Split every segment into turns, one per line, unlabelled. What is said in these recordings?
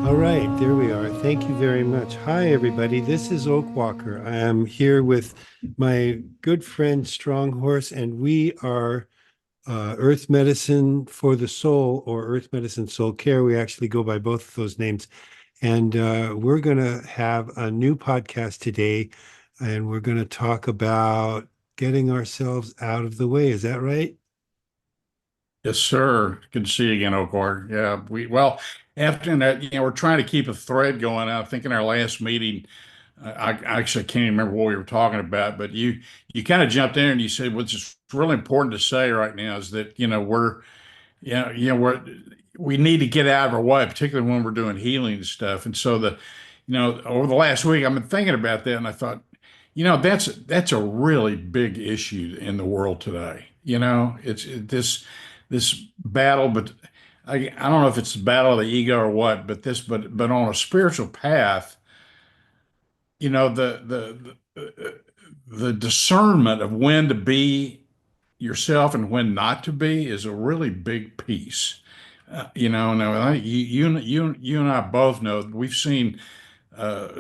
All right, there we are. Thank you very much. Hi, everybody. This is Oakwalker. I am here with my good friend Stronghorse, and we are Earth Medicine for the Soul or Earth Medicine Soul Care. We actually go by both of those names. And we're going to have a new podcast today, and we're going to talk about getting ourselves out of the way. Is that right?
Yes, sir. Good to see you again, Oakwalker. Yeah, after that, we're trying to keep a thread going. I think in our last meeting, I actually can't even remember what we were talking about, but you kind of jumped in and you said what's just really important to say right now is that we need to get out of our way, particularly when we're doing healing and stuff. And so over the last week, I've been thinking about that, and I thought, that's a really big issue in the world today. This battle, but I don't know if it's the battle of the ego or what, but on a spiritual path, you know, the discernment of when to be yourself and when not to be is a really big piece. Now you and I both know that we've seen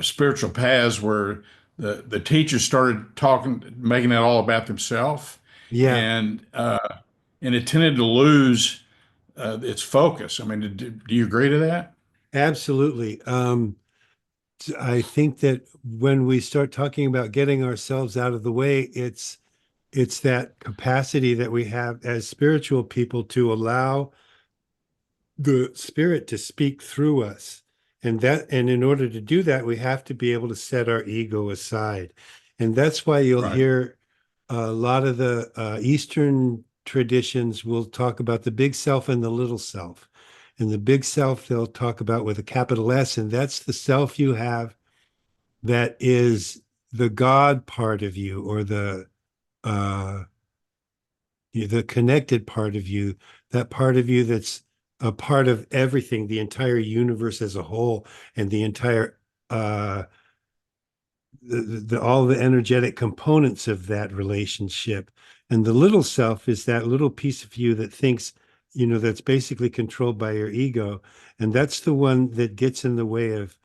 spiritual paths where the teachers started talking, making it all about themselves,
Yeah,
and it tended to lose its focus. I mean, do you agree to that?
absolutely. I think that when we start talking about getting ourselves out of the way, it's that capacity that we have as spiritual people to allow the spirit to speak through us. And in order to do that, we have to be able to set our ego aside. And that's why you'll
Right.
hear a lot of the Eastern traditions will talk about the big self and the little self. And the big self they'll talk about with a capital S, and that's the self you have that is the God part of you, or uh, the connected part of you, that part of you that's a part of everything, the entire universe as a whole, and the entire all the energetic components of that relationship. And the little self is that little piece of you that thinks, that's basically controlled by your ego, and that's the one that gets in the way of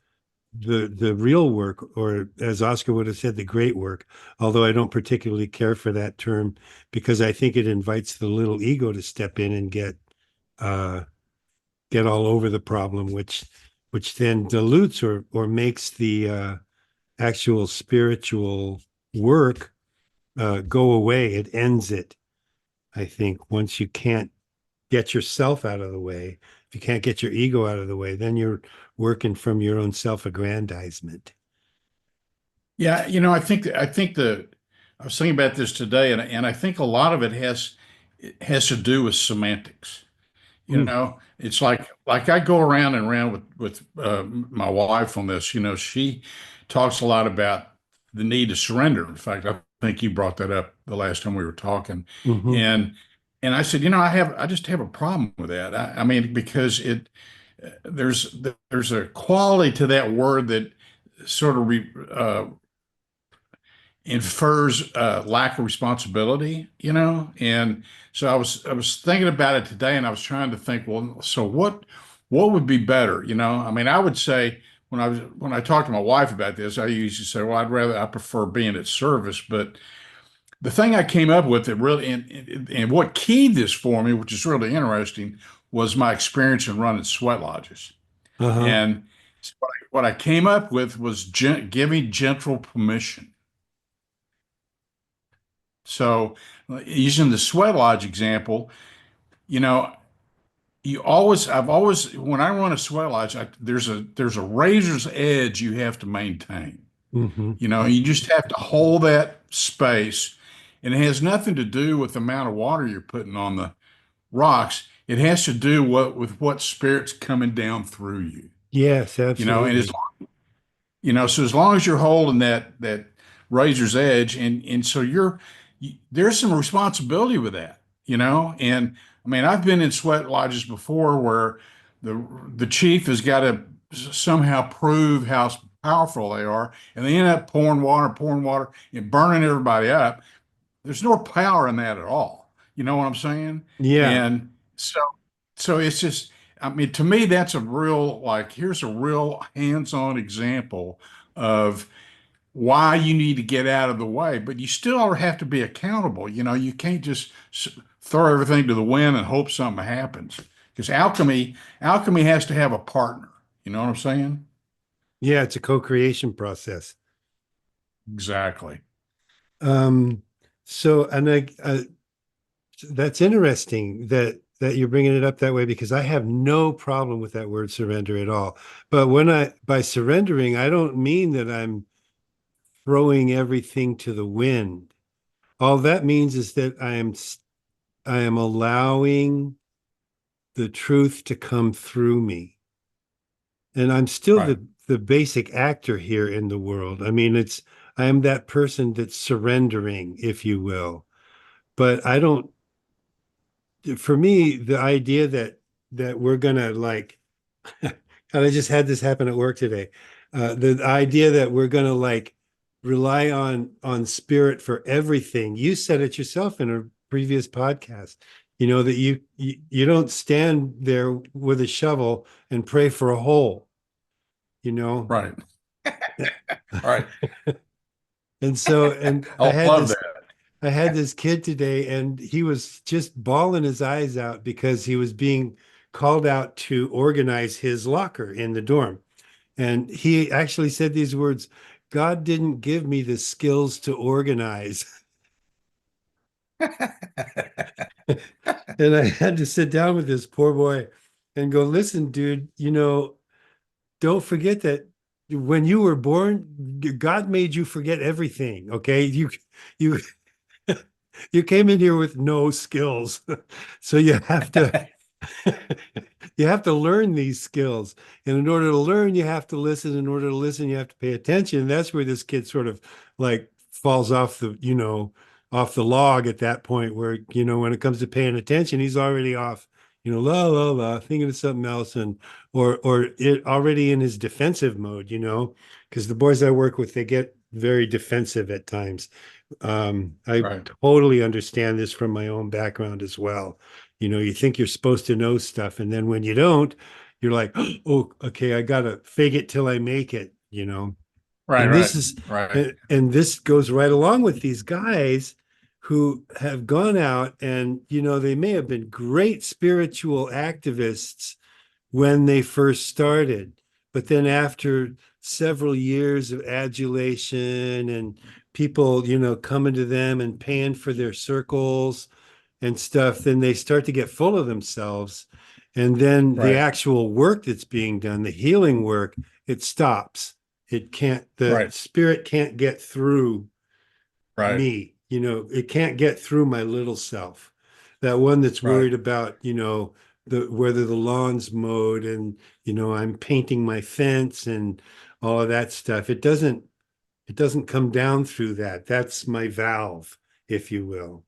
the real work, or as Oscar would have said, the great work. Although I don't particularly care for that term because I think it invites the little ego to step in and uh, get all over the problem, which then dilutes or makes the actual spiritual work go away. It ends it. I think once you can't get yourself out of the way, if you can't get your ego out of the way, then you're working from your own self-aggrandizement.
Yeah, I was thinking about this today, and I think a lot of it has to do with semantics.
Mm.
It's like I go around and around with my wife on this. She talks a lot about the need to surrender. In fact, I think you brought that up the last time we were talking,
Hmm.
and I said, I just have a problem with that. I mean, because there's there's a quality to that word that sort of infers lack of responsibility, And so I was thinking about it today, and I was trying to think, well, so what would be better, I mean, I would say when I talk to my wife about this, I usually say, well, I prefer being at service, but the thing I came up with that really and what keyed this for me, which is really interesting, was my experience in running sweat lodges,
Uh-huh.
and what I came up with was giving gentle permission. So, using the sweat lodge example, you know, I've always, when I run a sweat lodge, there's a razor's edge you have to maintain.
Hmm.
You just have to hold that space, and it has nothing to do with the amount of water you're putting on the rocks. It has to do with what spirit's coming down through you.
Yes,
And
absolutely.
so as long as you're holding that razor's edge, and so there's some responsibility with that, And I mean, I've been in sweat lodges before where the chief has got to somehow prove how powerful they are, and they end up pouring water, and burning everybody up. There's no power in that at all. You know what I'm saying?
Yeah.
And so it's just I mean, to me, that's a real, like, here's a real hands-on example of why you need to get out of the way, but you still have to be accountable. You know, you can't just throw everything to the wind and hope something happens. Because alchemy has to have a partner. You know what I'm saying?
Yeah, it's a co-creation process.
Exactly.
Um, so, and that's interesting that you're bringing it up that way because I have no problem with that word surrender at all. But by surrendering, I don't mean that I'm throwing everything to the wind. All that means is that I am allowing the truth to come through me. And I'm still
Right.
the basic actor here in the world. I mean, I am that person that's surrendering, if you will. But I don't for me, the idea that we're gonna like and I just had this happen at work today. The idea that we're gonna like rely on spirit for everything. You said it yourself in a previous podcast. You know that you don't stand there with a shovel and pray for a hole, you know.
Right. Right.
And so and
I love that.
I had this kid today and he was just bawling his eyes out because he was being called out to organize his locker in the dorm. And he actually said these words, God didn't give me the skills to organize. And I had to sit down with this poor boy and go, listen, dude, don't forget that when you were born, God made you forget everything. Okay. You, you came in here with no skills. So you have to learn these skills. And in order to learn, you have to listen. In order to listen, you have to pay attention. And that's where this kid sort of like falls off off the log at that point where, when it comes to paying attention, he's already off, la la la, thinking of something else and or it already in his defensive mode, because the boys I work with, they get very defensive at times. I
Right.
totally understand this from my own background as well. You think you're supposed to know stuff, and then when you don't, you're like, oh, okay, I gotta fake it till I make it.
Right.
And
Right.
this is
Right.
and this goes right along with these guys who have gone out and they may have been great spiritual activists when they first started. But then after several years of adulation and people, coming to them and paying for their circles and stuff, then they start to get full of themselves. And then the
Right.
actual work that's being done, the healing work, it stops. The
Right.
spirit can't get through
Right.
me. It can't get through my little self. That one that's
Right.
worried about, whether the lawn's mowed and, I'm painting my fence and all of that stuff. It doesn't come down through that. That's my valve, if you will.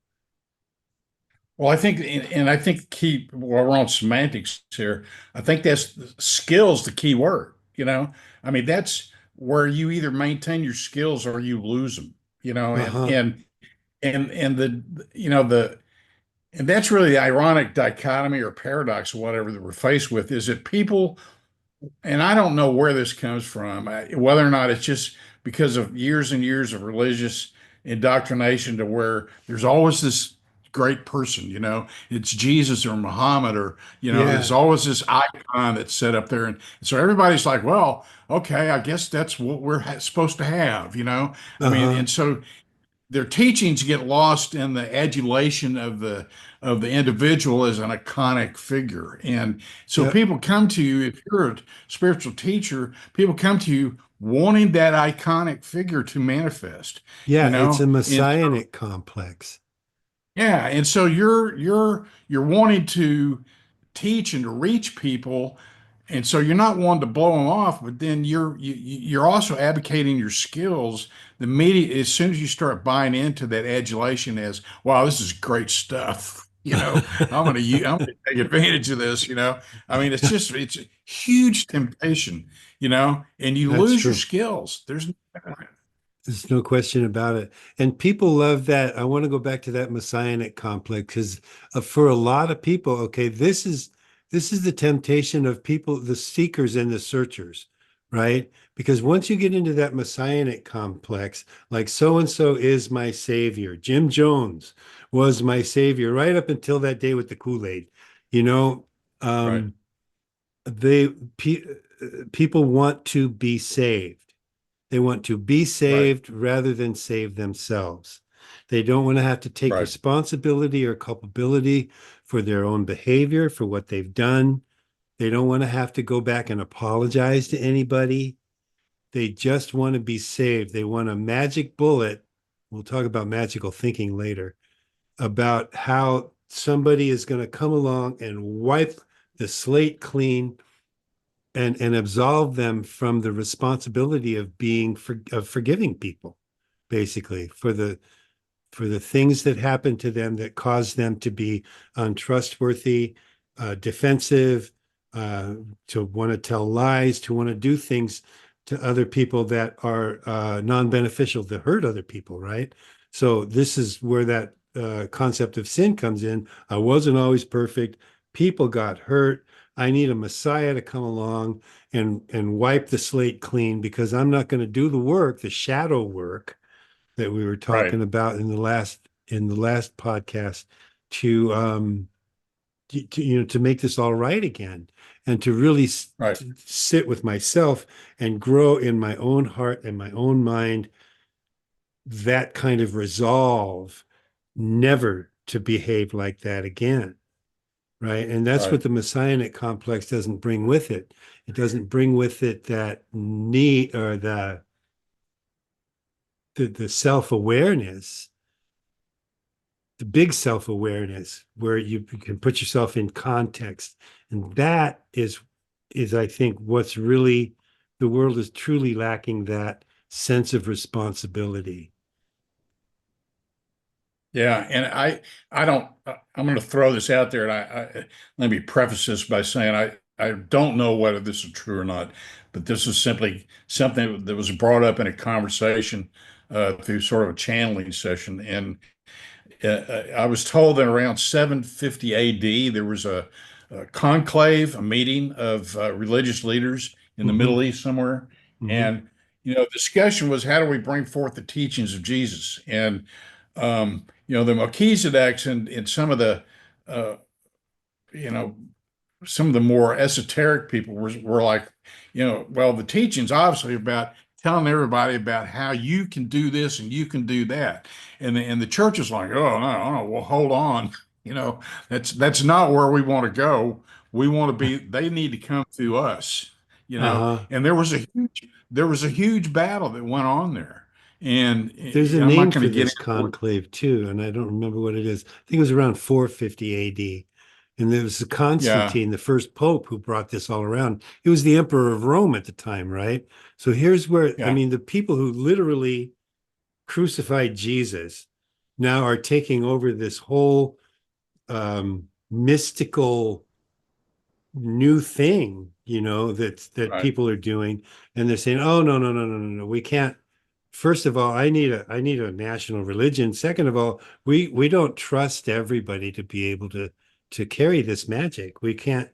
Well, I think, and I think key, well, we're on semantics here. I think that's skills, the key word, you know? I mean, that's where you either maintain your skills or you lose them,
Uh-huh.
and and that's really the ironic dichotomy or paradox or whatever that we're faced with is that people and I don't know where this comes from, whether or not it's just because of years and years of religious indoctrination to where there's always this great person, it's Jesus or Muhammad or, there's
Yeah.
always this icon that's set up there. And so everybody's like, well, okay, I guess that's what we're supposed to have. I mean,
Uh-huh.
and so their teachings get lost in the adulation of the individual as an iconic figure. And so
Yep.
people come to you, if you're a spiritual teacher, people come to you wanting that iconic figure to manifest,
Yeah, it's a
and
messianic complex.
yeah, and so you're wanting to teach and to reach people, and so you're not wanting to blow them off, but then you're also advocating your skills. The media, as soon as you start buying into that adulation as, wow, this is great stuff. I'm gonna take advantage of this. I mean, it's a huge temptation. And you
That's
lose your
true.
skills.
There's no question about it. And people love that. I want to go back to that messianic complex because for a lot of people, okay, this is the temptation of people, the seekers and the searchers, right? Because once you get into that messianic complex, like so and so is my savior, Jim Jones was my savior right up until that day with the Kool-Aid, you know,
Right.
um, they pe- people want to be saved. They want to be
Right.
saved rather than save themselves. They don't want to have to take
Right.
responsibility or culpability for their own behavior, for what they've done. They don't want to have to go back and apologize to anybody. They just want to be saved. They want a magic bullet. We'll talk about magical thinking later, about how somebody is going to come along and wipe the slate clean and absolve them from the responsibility of of forgiving people, basically, for the things that happened to them that caused them to be untrustworthy, defensive, uh, to want to tell lies, to want to do things to other people that are non-beneficial, that hurt other people, right? So this is where that concept of sin comes in. I wasn't always perfect. People got hurt. I need a Messiah to come along and wipe the slate clean because I'm not going to do the work, the shadow work that we were
Right.
talking about in the last podcast to to make this all right again and to really
Right.
sit with myself and grow in my own heart and my own mind that kind of resolve never to behave like that again, right? And that's
Right.
what the messianic complex doesn't bring with it. It doesn't bring with it that need or the self-awareness, the big self-awareness where you can put yourself in context. And that is I think what's really, the world is truly lacking that sense of responsibility.
Yeah, and I don't. I'm going to throw this out there, and let me preface this by saying I don't know whether this is true or not, but this is simply something that was brought up in a conversation through sort of a channeling session, and I was told that around 750 AD there was a conclave, a meeting of religious leaders in the
Mm-hmm,
Middle East somewhere,
mm-hmm,
and discussion was how do we bring forth the teachings of Jesus and the Melchizedeks and some of the, uh, you know, some of the more esoteric people were like, well, the teaching's obviously about telling everybody about how you can do this and you can do that. And the church is like, oh, no, no, well, hold on. You know, that's not where we want to go. We want to be, they need to come through us,
uh-huh.
and there was a huge battle that went on there. And
There's a
I'm not
name
going
for
to get
this
into it.
conclave too, and I don't remember what it is. I think it was around 450 AD. And there was
Yeah,
Constantine, the first pope, who brought this all around. He was the emperor of Rome at the time, right? So here's where, I
yeah,
mean, the people who literally crucified Jesus now are taking over this whole mystical new thing, that
right,
people are doing, and they're saying, "Oh no, no, no, no, no, no, we can't." First of all, I need a national religion. Second of all, we don't trust everybody to be able to carry this magic. We can't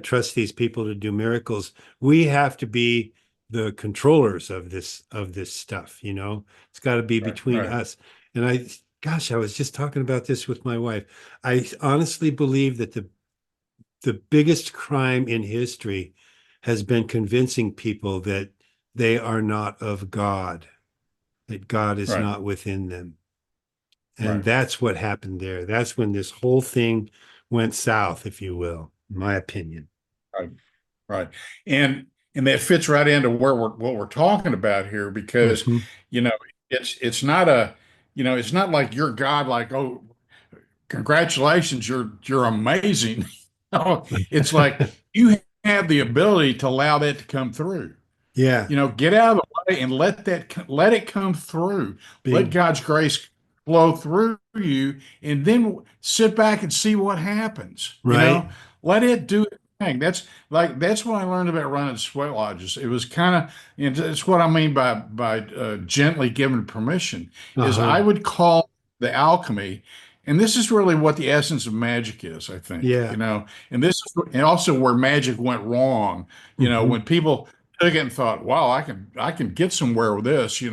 trust these people to do miracles. We have to be the controllers of this stuff, you know. It's got to be
right,
between
right,
us. And gosh, I was just talking about this with my wife. I honestly believe that the biggest crime in history has been convincing people that they are not of God, that God is
right,
not within them. And
right.
that's what happened there. That's when this whole thing went south, if you will, in my opinion.
Right. Right. And that fits right into what we're talking about here because,
Hmm.
you know, it's not a, it's not like you're God, like, oh, congratulations, you're amazing. No, it's like you have the ability to allow that to come through.
Yeah.
Get out of the way and let it come through. Let
Being
God's grace flow through you, and then sit back and see what happens.
right.
Let it do its thing. That's what I learned about running sweat lodges. It was kind of, that's what I mean by gently giving permission. Is I
Uh-huh.
would call the alchemy And this is really what the essence of magic is, I think,
Yeah.
and this is and also where magic went wrong,
Hmm.
when people took it and thought, wow, I can get somewhere with this, I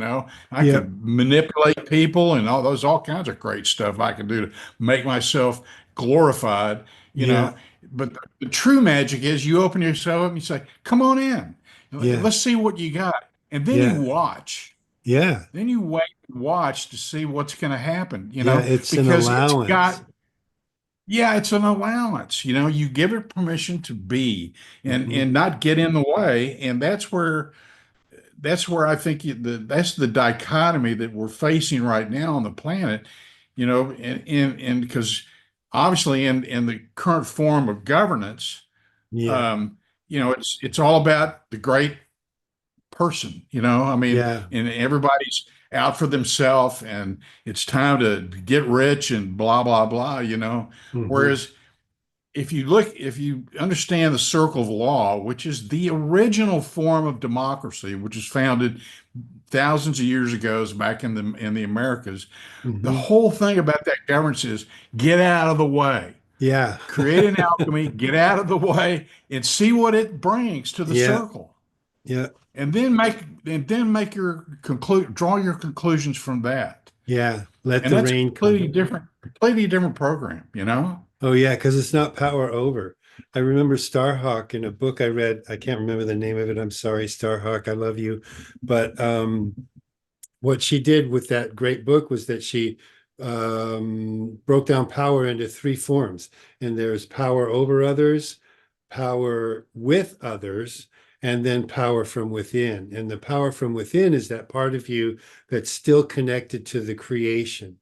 Yeah.
could manipulate people and all kinds of great stuff I can do to make myself glorified, you
Yeah.
know. But the true magic is you open yourself up and you say, come on in.
Yeah.
Let's see what you got. And then you
Yeah.
watch.
Yeah.
Then you wait and watch to see what's going to happen,
Yeah. It's an
because it's
allowance.
got, yeah, it's an allowance. You give it permission to be
Hmm.
and not get in the way. And that's where I think that's the dichotomy that we're facing right now on the planet, and because obviously in the current form of governance,
Yeah.
um, it's all about the great person, I mean,
Yeah.
and everybody's out for themselves and it's time to get rich and blah, blah, blah,
Hmm.
Whereas if you understand the circle of law, which is the original form of democracy, which was founded thousands of years ago back in the Americas, the
Hmm.
whole thing about that governance is get out of the way.
Yeah.
Create an alchemy, get out of the way, and see what it brings to the
Yeah.
circle
Yeah.
and then make draw your conclusions from that.
Yeah. Let
And
the
that's a
rain come.
completely different program.
Oh yeah, because it's not power over. I remember Starhawk in a book I read. I can't remember the name of it. I'm sorry, Starhawk. I love you. But what she did with that great book was that she broke down power into three forms. And there's power over others, power with others, and then power from within. And the power from within is that part of you that's still connected to the creation,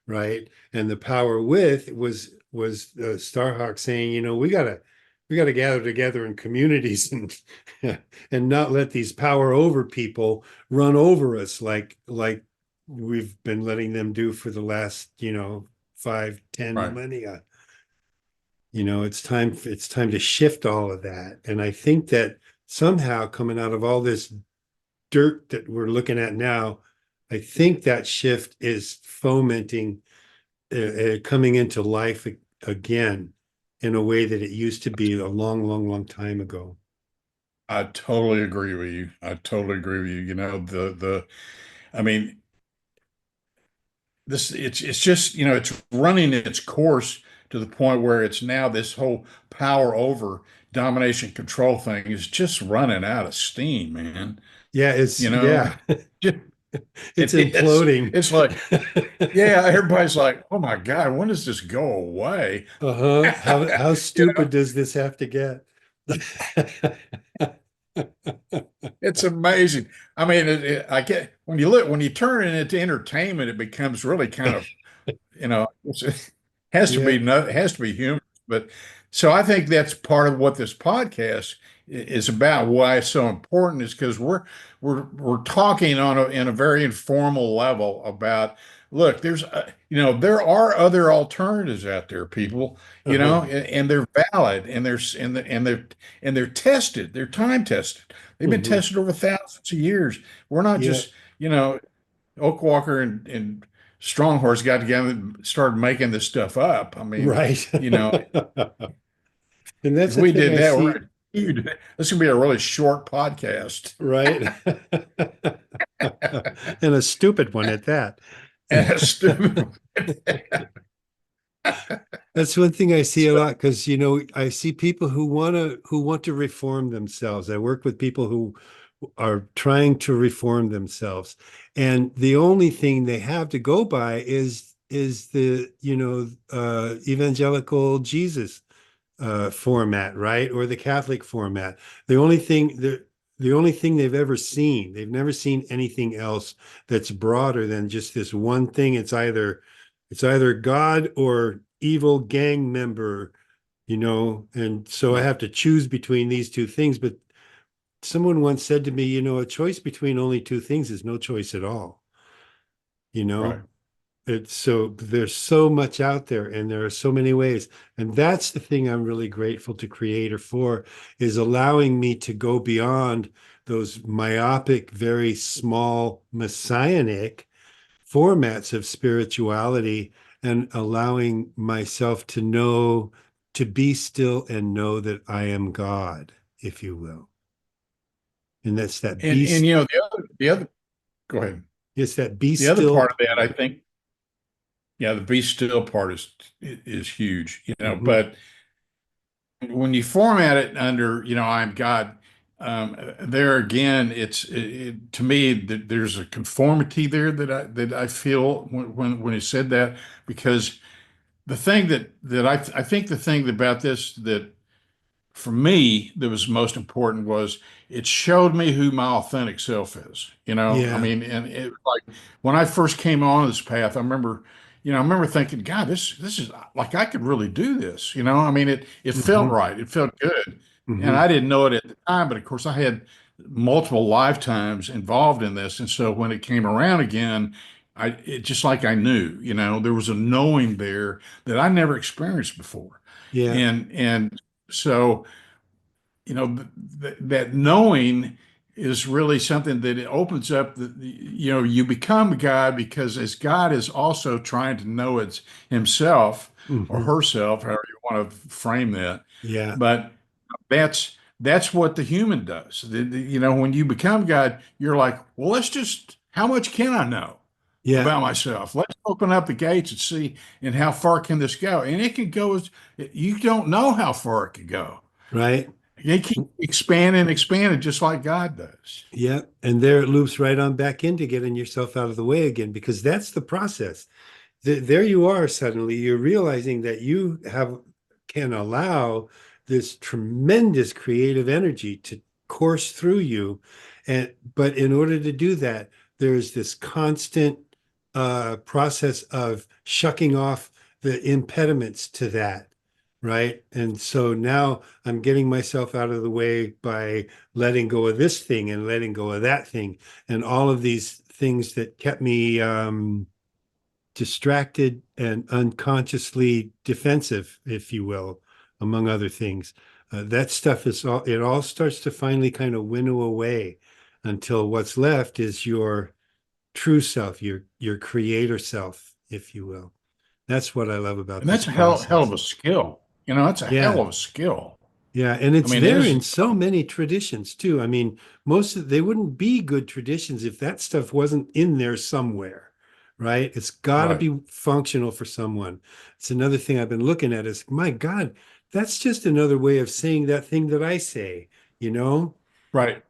right? And the power with was Starhawk saying, we gotta gather together in communities and and not let these power over people run over us like we've been letting them do for the last 5, 10
Right.
millennia. It's time to shift all of that. And I think that somehow coming out of all this dirt that we're looking at now, I think that shift is fomenting coming into life again in a way that it used to be a long, long, long time ago.
I totally agree with you. I totally agree with you. I mean, it's just, it's running its course to the point where it's now this whole power over domination control thing is just running out of steam, man.
Yeah,
You know,
yeah,
it
it's
is.
imploding.
It's like, yeah, everybody's like, oh my God, when does this go away?
Uh-huh. How
You
stupid does this have to get?
It's amazing. I mean, I get when you turn it into entertainment, it becomes really kind of, it has to be
Yeah.
no, it has to be humorous. But so I think that's part of what this podcast is about. Why it's so important is because we're talking in a very informal level about. Look, there are other alternatives out there, people,
Uh-huh.
and they're valid and they're tested. They're time tested. They've been
Hmm.
tested over thousands of years. We're not
Yeah.
just, Oakwalker and Stronghorse got together and started making this stuff up. I mean,
Right.
you know,
And that's
if
the
we
thing
did
I
that,
see,
this is gonna be a really short podcast.
right? And a stupid one at that.
And stupid.
That's one thing I see a
So,
lot because I see people who want to reform themselves. I work with people who are trying to reform themselves, and the only thing they have to go by is the evangelical Jesus format, right? Or the Catholic format. The only thing they've never seen anything else that's broader than just this one thing. It's either God or evil gang member, and so I
right,
have to choose between these two things. But someone once said to me, a choice between only two things is no choice at all. You
right,
know, it's so there's so much out there and there are so many ways. And that's the thing I'm really grateful to Creator for, is allowing me to go beyond those myopic, very small messianic formats of spirituality and allowing myself to know, to be still and know that I am God, if you will. And that's that
And
beast.
you know, the other, go ahead.
It's that be
The other
still
part of that,
part.
I think, yeah, the be still part is huge, you know,
Hmm.
but when you format it under, you know, I'm God, there again, to me that there's a conformity there that I feel when it said that, because the thing that I think the thing about this that for me that was most important was it showed me who my authentic self is. You know, I
Yeah.
mean, and it like when I first came on this path, I remember thinking, God, this is like I could really do this. You know, I mean, it felt
Hmm.
right, it felt good, and
Hmm.
I didn't know it at the time, but of course I had multiple lifetimes involved in this, and so when it came around again. It just like I knew, you know, there was a knowing there that I never experienced before.
Yeah.
And so, you know, that knowing is really something that it opens up you know, you become God because as God is also trying to know it's himself or
Hmm.
herself, however you want to frame that.
Yeah.
But that's what the human does. You know, when you become God, you're like, well, how much can I know
Yeah.
about myself? Let's open up the gates and see, and how far can this go? And it can go you don't know how far it can go.
Right.
They keep expanding and expanding just like God does.
Yeah. And there it loops right on back into getting yourself out of the way again, because that's the process. There you are, suddenly you're realizing that you have can allow this tremendous creative energy to course through you. And but in order to do that, there's this constant process of shucking off the impediments to that, right? And so now I'm getting myself out of the way by letting go of this thing and letting go of that thing, and all of these things that kept me distracted and unconsciously defensive, if you will, among other things. That stuff is all, it all starts to finally kind of winnow away until what's left is your true self, your creator self, if you will. That's what I love about
And
this
that's a hell of
process.
a skill. You know, that's a hell
Yeah.
of a skill.
Yeah, and
I
it's
mean, it
there
is,
in so many traditions too. I mean, they wouldn't be good traditions if that stuff wasn't in there somewhere, right? It's got to
right,
be functional for someone. It's another thing I've been looking at is, my God, that's just another way of saying that thing that I say, you know?
right.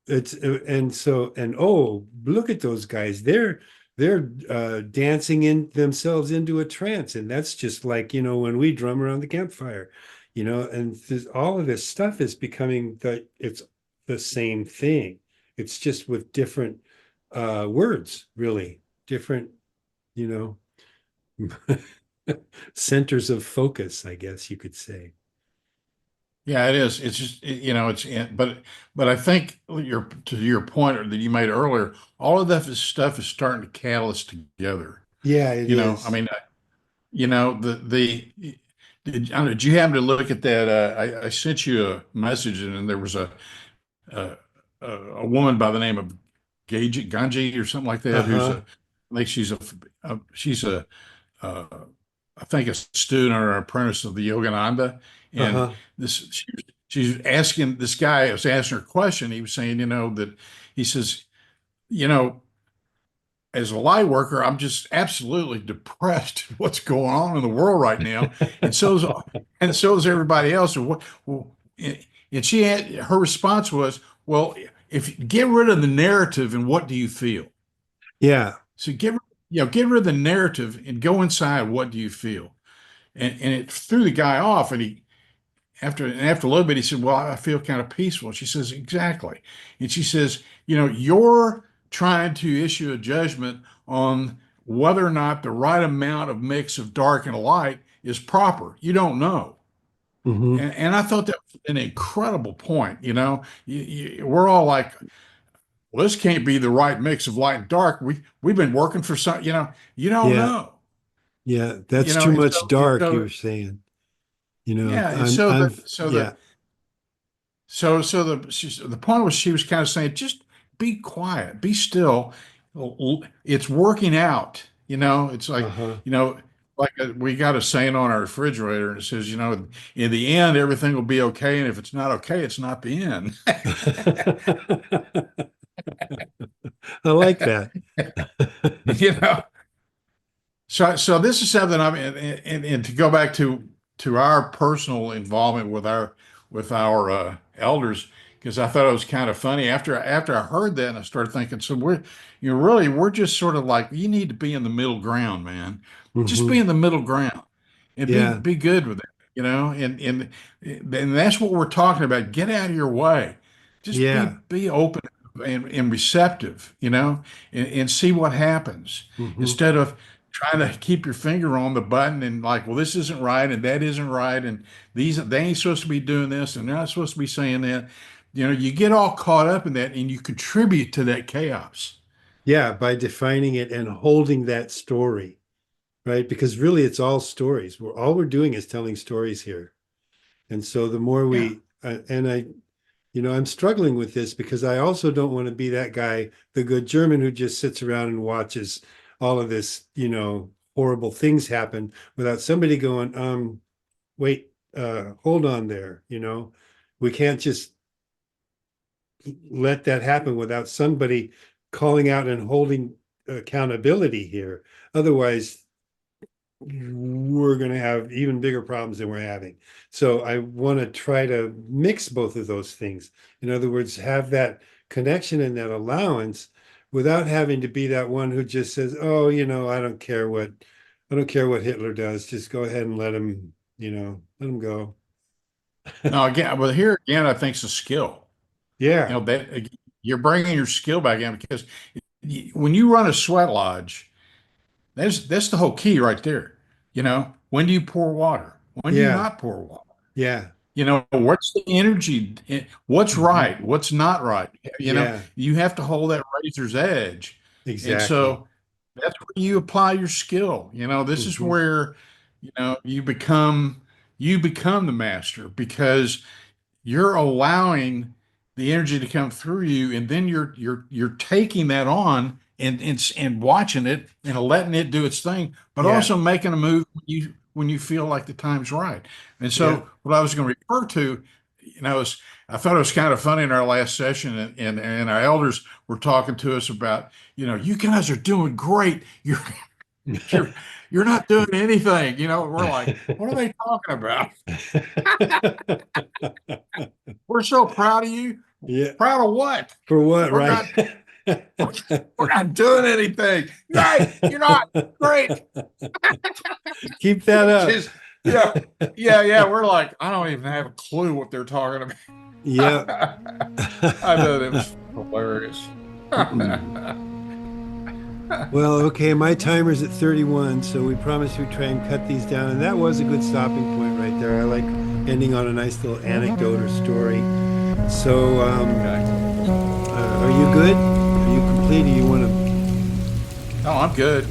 It's and so and oh, look at those guys. They're dancing in themselves into a trance, and that's just like, when we drum around the campfire, and all of this stuff is becoming it's the same thing. It's just with different words, really different, you know, centers of focus, I guess you could say.
Yeah, it is. It's just, you know, but I think to your point that you made earlier, all of that stuff is starting to catalyst together.
Yeah, it
You know, I
is.
mean, you know, I don't know, did you happen to look at that? I sent you a message, and then there was a, a woman by the name of Ganji or something like that, who's
Uh-huh.
I think she's uh, I think a student or an apprentice of the Yogananda, and
Uh-huh.
she's asking this guy was asking her a question. He was saying, you know, that he says, you know, as a light worker, I'm just absolutely depressed at what's going on in the world right now, and so is everybody else. And and her response was, well, if get rid of the narrative, and what do you feel?
Yeah.
So get rid of the narrative and go inside. What do you feel? And it threw the guy off. And after a little bit, he said, "Well, I feel kind of peaceful." She says, "Exactly." And she says, "You know, you're trying to issue a judgment on whether or not the right amount of mix of dark and light is proper. You don't know."
Hmm.
And I thought that was an incredible point. You know, we're all like, "Well, this can't be the right mix of light and dark. We've been working for some. You know, you don't
Yeah.
know.
Yeah,
You
that's
know,
too
and
much
and
dark, you
so
were saying.
yeah, and
I'm yeah.
the point was she was kind of saying, just be quiet, be still. It's working out. You know, it's like,
Uh-huh.
you know, like we got a saying on our refrigerator, and it says, in the end, everything will be okay, and if it's not okay, it's not the end.
I like that.
You know. So this is something and to go back to our personal involvement with our elders, because I thought it was kind of funny after I heard that, and I started thinking, so we're just sort of like, you need to be in the middle ground, man. Just be
Hmm.
in the middle ground and be
Yeah.
be good with it, and that's what we're talking about. Get out of your way. Just
Yeah.
be open and receptive, and see what happens
Hmm.
instead of trying to keep your finger on the button and like, well, this isn't right and that isn't right and they ain't supposed to be doing this and they're not supposed to be saying that. You get all caught up in that and you contribute to that chaos.
Yeah, by defining it and holding that story, right? Because really it's all stories. All we're doing is telling stories here. And so the more
Yeah.
and I'm struggling with this because I also don't want to be that guy, the good German who just sits around and watches all of this, horrible things happen without somebody going, wait, hold on there, we can't just let that happen without somebody calling out and holding accountability here. Otherwise, we're going to have even bigger problems than we're having. So I want to try to mix both of those things. In other words, have that connection and that allowance without having to be that one who just says, "Oh, I don't care what Hitler does. Just go ahead and let him go."
Now again, well, here again, I think it's a skill.
Yeah,
That you're bringing your skill back in because when you run a sweat lodge, that's the whole key right there. When do you pour water? When do you
yeah,
not pour water?
yeah.
What's the energy? What's
Hmm.
right? What's not right?
Yeah,
You have to hold that razor's edge. And
exactly.
so that's where you apply your skill. This is
Hmm.
where, you become the master because you're allowing the energy to come through you, and then you're taking that on and watching it and letting it do its thing, but
Yeah,
also making a move when you feel like the time's right. And
yeah.
so what I was going to refer to, is I thought it was kind of funny in our last session, and our elders were talking to us about, you guys are doing great. You're you're not doing anything. We're like, what are they talking about? We're so proud of you.
Yeah.
Proud of what?
For what,
We're
right?
not we're not doing anything. Right? You're not. Great.
Keep that up.
Just yeah. Yeah, yeah. We're like, I don't even have a clue what they're talking
Yep.
about. I thought it was hilarious.
Well, okay, my timer's at 31, so we promised we'd try and cut these down. And that was a good stopping point right there. I like ending on a nice little anecdote or story. So,
Okay.
are you good? Are you complete? Do you want to?
Oh, I'm good.